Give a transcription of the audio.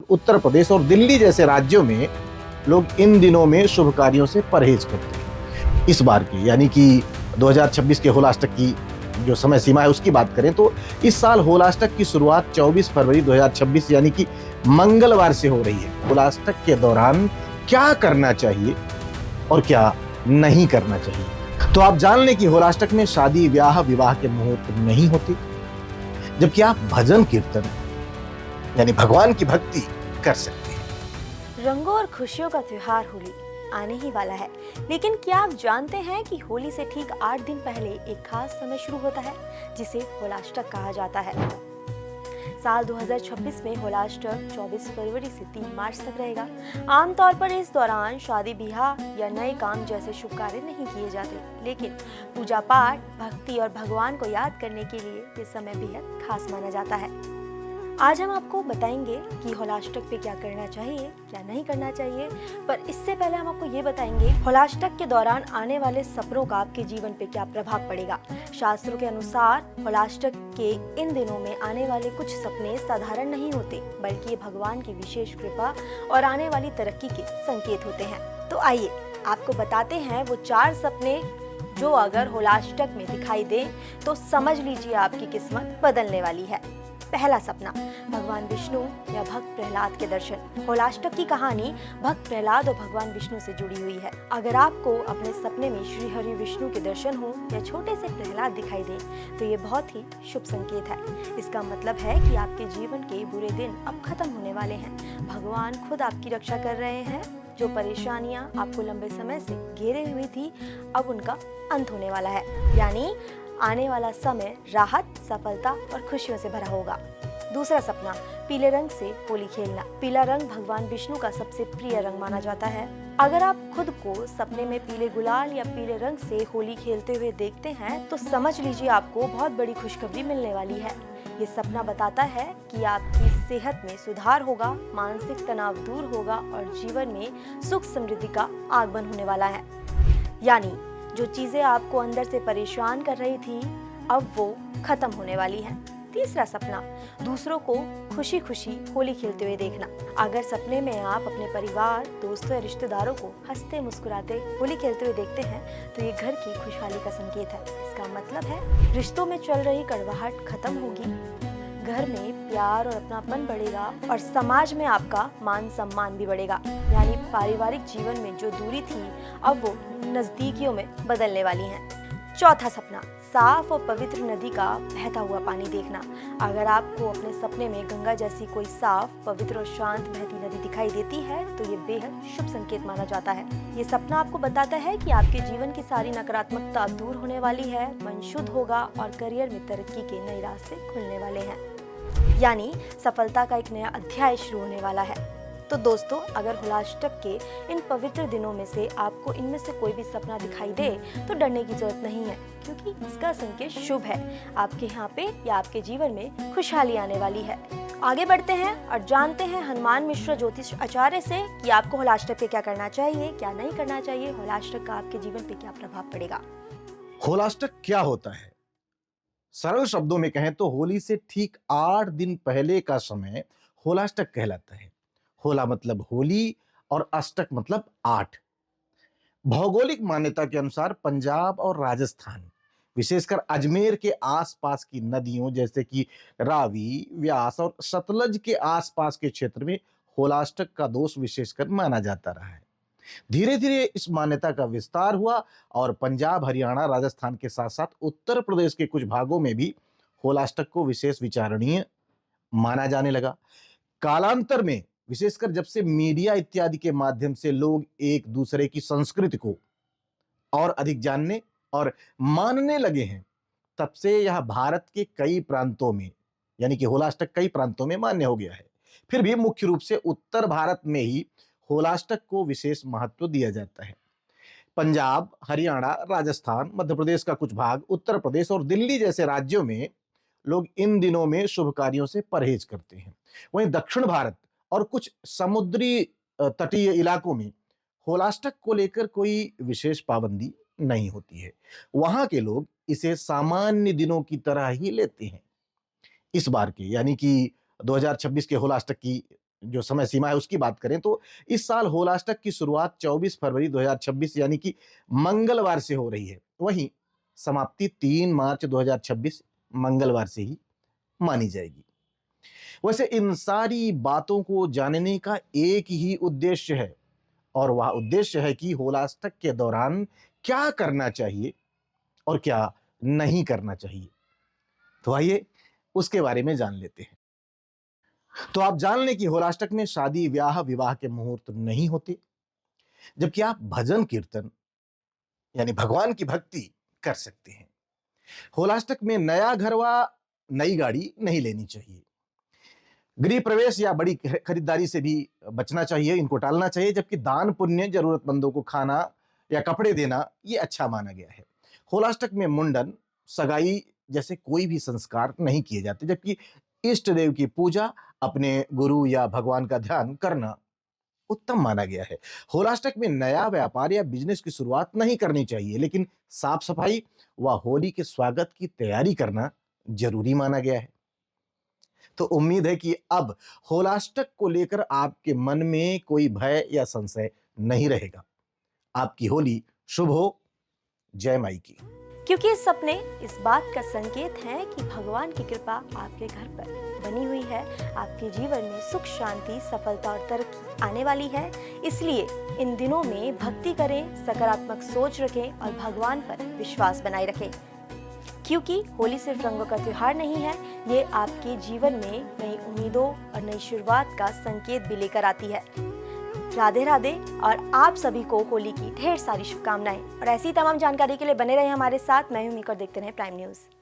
उत्तर प्रदेश और दिल्ली जैसे राज्यों में लोग इन दिनों में शुभ कार्यों से परहेज करते हैं। इस बार की यानी कि 2026 के होलाष्टक की जो समय सीमा है उसकी बात करें तो इस साल होलाष्टक की शुरुआत 24 फरवरी 2026 यानी कि मंगलवार से हो रही है। होलाष्टक के दौरान क्या करना चाहिए और क्या नहीं करना चाहिए, तो आप जान लें कि होलाष्टक में शादी विवाह के मुहूर्त नहीं होते, जबकि आप भजन कीर्तन यानी भगवान की भक्ति कर सकते हैं। रंगों और खुशियों का त्योहार होली आने ही वाला है, लेकिन क्या आप जानते हैं कि होली से ठीक 8 दिन पहले एक खास समय शुरू होता है जिसे होलाष्टक कहा जाता है। साल 2026 में होलाष्टक 24 फरवरी से 3 मार्च तक रहेगा। आमतौर पर इस दौरान शादी ब्याह या नए काम जैसे शुभ कार्य नहीं किए जाते, लेकिन पूजा पाठ, भक्ति और भगवान को याद करने के लिए ये समय बेहद खास माना जाता है। आज हम आपको बताएंगे कि होलाष्टक पे क्या करना चाहिए, क्या नहीं करना चाहिए, पर इससे पहले हम आपको ये बताएंगे होलाष्टक के दौरान आने वाले सपनों का आपके जीवन पे क्या प्रभाव पड़ेगा। शास्त्रों के अनुसार होलाष्टक के इन दिनों में आने वाले कुछ सपने साधारण नहीं होते, बल्कि ये भगवान की विशेष कृपा और आने वाली तरक्की के संकेत होते हैं। तो आइए आपको बताते हैं वो 4 सपने जो अगर होलाष्टक में दिखाई दे तो समझ लीजिए आपकी किस्मत बदलने वाली है। पहला सपना, भगवान विष्णु या भक्त प्रहलाद के दर्शन। होलाष्टक की कहानी भक्त प्रहलाद और भगवान विष्णु से जुड़ी हुई है। अगर आपको अपने सपने में श्री हरि विष्णु के दर्शन हो या छोटे से प्रहलाद दिखाई दे तो ये बहुत ही शुभ संकेत है। इसका मतलब है कि आपके जीवन के बुरे दिन अब खत्म होने वाले हैं। भगवान खुद आपकी रक्षा कर रहे हैं। जो परेशानियां आपको लंबे समय से घेरे हुई थी, अब उनका अंत होने वाला है। यानी आने वाला समय राहत, सफलता और खुशियों से भरा होगा। दूसरा सपना, पीले रंग से होली खेलना। पीला रंग भगवान विष्णु का सबसे प्रिय रंग माना जाता है। अगर आप खुद को सपने में पीले गुलाल या पीले रंग से होली खेलते हुए देखते हैं तो समझ लीजिए आपको बहुत बड़ी खुशखबरी मिलने वाली है। ये सपना बताता है कि आपकी सेहत में सुधार होगा, मानसिक तनाव दूर होगा और जीवन में सुख समृद्धि का आगमन होने वाला है। यानी जो चीजें आपको अंदर से परेशान कर रही थी, अब वो खत्म होने वाली है। तीसरा सपना, दूसरों को खुशी खुशी होली खेलते हुए देखना। अगर सपने में आप अपने परिवार, दोस्तों या रिश्तेदारों को हंसते मुस्कुराते होली खेलते हुए देखते हैं तो ये घर की खुशहाली का संकेत है। इसका मतलब है रिश्तों में चल रही कड़वाहट खत्म होगी, घर में प्यार और अपनापन बढ़ेगा और समाज में आपका मान सम्मान भी बढ़ेगा। यानी पारिवारिक जीवन में जो दूरी थी अब वो नजदीकियों में बदलने वाली है। चौथा सपना, साफ और पवित्र नदी का बहता हुआ पानी देखना। अगर आपको अपने सपने में गंगा जैसी कोई साफ, पवित्र और शांत बहती नदी दिखाई देती है तो ये बेहद शुभ संकेत माना जाता है। ये सपना आपको बताता है कि आपके जीवन की सारी नकारात्मकता दूर होने वाली है, मन शुद्ध होगा और करियर में तरक्की के नए रास्ते खुलने वाले हैं। यानी सफलता का एक नया अध्याय शुरू होने वाला है। तो दोस्तों, अगर होलाष्टक के इन पवित्र दिनों में से आपको इनमें से कोई भी सपना दिखाई दे तो डरने की जरूरत नहीं है, क्योंकि इसका संकेत शुभ है। आपके यहाँ पे या आपके जीवन में खुशहाली आने वाली है। आगे बढ़ते हैं और जानते हैं हनुमान मिश्र ज्योतिष आचार्य से कि आपको होलाष्टक पे क्या करना चाहिए, क्या नहीं करना चाहिए, होलाष्टक का आपके जीवन पे क्या प्रभाव पड़ेगा। होलाष्टक क्या होता है? सरल शब्दों में कहें तो होली से ठीक 8 दिन पहले का समय होलाष्टक कहलाता है। होला मतलब होली और अष्टक मतलब 8। भौगोलिक मान्यता के अनुसार पंजाब और राजस्थान, विशेषकर अजमेर के आसपास की नदियों जैसे कि रावी, व्यास और सतलज के आसपास के क्षेत्र में होलाष्टक का दोष विशेषकर माना जाता रहा है। धीरे धीरे इस मान्यता का विस्तार हुआ और पंजाब, हरियाणा, राजस्थान के साथ साथ उत्तर प्रदेश के कुछ भागों में भी होलाष्टक को विशेष विचारणीय माना जाने लगा। कालांतर में, विशेषकर जब से मीडिया इत्यादि के माध्यम से लोग एक दूसरे की संस्कृति को और अधिक जानने और मानने लगे हैं, तब से यह भारत के कई प्रांतों में यानी कि होलाष्टक कई प्रांतों में मान्य हो गया है। फिर भी मुख्य रूप से उत्तर भारत में ही होलाष्टक को विशेष महत्व दिया जाता है। पंजाब, हरियाणा, राजस्थान, मध्य प्रदेश का कुछ भाग, उत्तर प्रदेश और दिल्ली जैसे राज्यों में लोग इन दिनों में शुभ कार्यों से परहेज करते हैं। वहीं दक्षिण भारत और कुछ समुद्री तटीय इलाकों में होलाष्टक को लेकर कोई विशेष पाबंदी नहीं होती है। वहां के लोग इसे सामान्य दिनों की तरह ही लेते हैं। इस बार के यानी कि 2026 के होलाष्टक की जो समय सीमा है उसकी बात करें तो इस साल होलाष्टक की शुरुआत 24 फरवरी 2026 यानी कि मंगलवार से हो रही है। वहीं समाप्ति 3 मार्च 2026 मंगलवार से ही मानी जाएगी। वैसे इन सारी बातों को जानने का एक ही उद्देश्य है और वह उद्देश्य है कि होलाष्टक के दौरान क्या करना चाहिए और क्या नहीं करना चाहिए। तो आइए उसके बारे में जान लेते हैं। तो आप जान लें कि होलाष्टक में शादी ब्याह विवाह के मुहूर्त नहीं होते, जबकि आप भजन कीर्तन यानी भगवान की भक्ति कर सकते हैं। होलाष्टक में नया घर व नई गाड़ी नहीं लेनी चाहिए। गृह प्रवेश या बड़ी खरीदारी से भी बचना चाहिए, इनको टालना चाहिए। जबकि दान पुण्य, जरूरतमंदों को खाना या कपड़े देना ये अच्छा माना गया है। होलाष्टक में मुंडन, सगाई जैसे कोई भी संस्कार नहीं किए जाते। जबकि इष्ट देव की पूजा, अपने गुरु या भगवान का ध्यान करना उत्तम माना गया है। होलाष्टक में नया व्यापार या बिजनेस की शुरुआत नहीं करनी चाहिए, लेकिन साफ सफाई व होली के स्वागत की तैयारी करना जरूरी माना गया है। तो उम्मीद है कि अब होलाष्टक को लेकर आपके मन में कोई भय या संशय नहीं रहेगा। आपकी होली शुभ हो। जय माई की। क्योंकि ये सपने इस बात का संकेत हैं कि भगवान की कृपा आपके घर पर बनी हुई है। आपके जीवन में सुख, शांति, सफलता और तरक्की आने वाली है। इसलिए इन दिनों में भक्ति करें, सकारात्मक सोच रखें और भगवान पर विश्वास बनाए रखें। क्योंकि होली सिर्फ रंगों का त्योहार नहीं है, ये आपके जीवन में नई उम्मीदों और नई शुरुआत का संकेत भी लेकर आती है। राधे राधे। और आप सभी को होली की ढेर सारी शुभकामनाएं। और ऐसी तमाम जानकारी के लिए बने रहे हमारे साथ। मैं हूं मीकर, देखते रहें प्राइम न्यूज़।